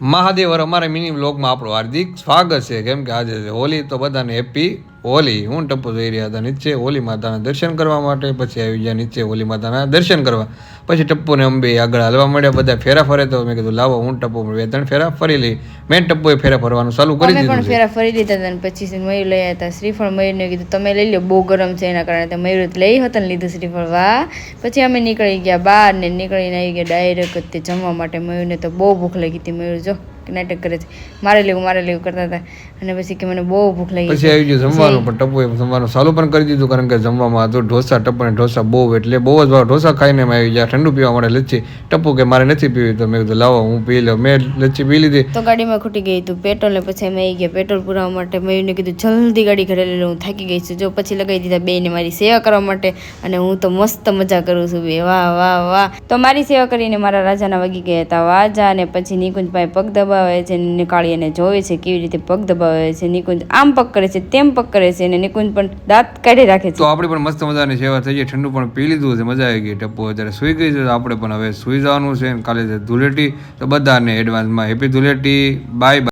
મહાદેવ અમારા મિની વ્લોગમાં આપણું હાર્દિક સ્વાગત છે. કેમ કે આજે હોલી, તો બધાને હેપી હોલી. હું ટપ્પુ જઈ રહ્યા હતા નીચે હોલી માતાના દર્શન કરવા માટે. પછી આવી ગયા નીચે હોલી માતાના દર્શન કરવા. પછી ટપ્પુને અંબે આગળ હાલવા મળ્યા. બધા ફેરા ફરે તો મેં કીધું લાવો હું ટપ્પુ 2-3 ફેરા ફરી લઈ. મેં ટપ્પુએ ફેરા ફરવાનું ચાલુ કરી દીધું. પણ ફેરા ફરી લીધા હતા. પછી મયુર લઈ આવ્યા હતા શ્રીફળ. મયુરને કીધું તમે લઈ લો, બહુ ગરમ છે એના કારણે. મયુર લઈ હતા ને લીધું શ્રીફળ. વાહ. પછી અમે નીકળી ગયા બહાર ને નીકળીને આવી ગયા ડાયરેક્ટ તે જમવા માટે. મયુરને તો બહુ ભૂખ લાગી હતી. મયુર જો નાટક કરે છે, મારે લેવું કરતા હતા. અને પછી કે મને બહુ ભૂખ લાગી. પછી આવી ગયું જમવાનું. પણ ટપ્પુએ જમવાનું ચાલુ પણ કરી દીધું, કારણ કે જમવામાં હતું ઢોસા. ટપ્પુને ઢોસા બહુ એટલે બહુ જ ભાવ. ઢોસા ખાઈને એમ આવી ગયા ઠંડુ પીવા માટે લચ્છી. ટપ્પુ કે મારે નથી પીવી, તો મેં કીધું લાવો હું પી લઉં. મેં લચ્છી પી લીધી. તો ગાડીમાં ખૂટી ગઈ હતું પેટ્રોલ ને. પછી અમે આવી ગયા પેટ્રોલ પુરાવા માટે. મયુરને કીધું જલ્દી ગાડી ઘરે લઈ લઉં, હું થાકી ગઈ છું. જો પછી લગાવી દીધા બેને મારી સેવા કરવા માટે. અને હું તો મસ્ત મજા કરું છું બે. વાહ વાહ વાહ. તો મારી સેવા કરીને મારા રાજાના વાગી ગયા હતા વાજા. અને પછી નિકુંજભાઈ પગ દબાવે છે, કાળી એને જોવે છે કેવી રીતે પગ દબાવે છે. નિકુંજ આમ પગ કરે છે, તેમ પગ કરે છે, અને નિકુંજ પણ દાંત કાઢી રાખે છે. તો આપણે પણ મસ્ત મજાની સેવા થઈ ગઈ. ઠંડુ પણ પી લીધું છે, મજા આવી ગઈ. ટપ્પુ અત્યારે સુઈ ગઈ છે. આપણે પણ હવે સુઈ જવાનું છે. કાલે ધૂળેટી, તો બધાને એડવાન્સમાં હેપી ધૂળેટી. બાય.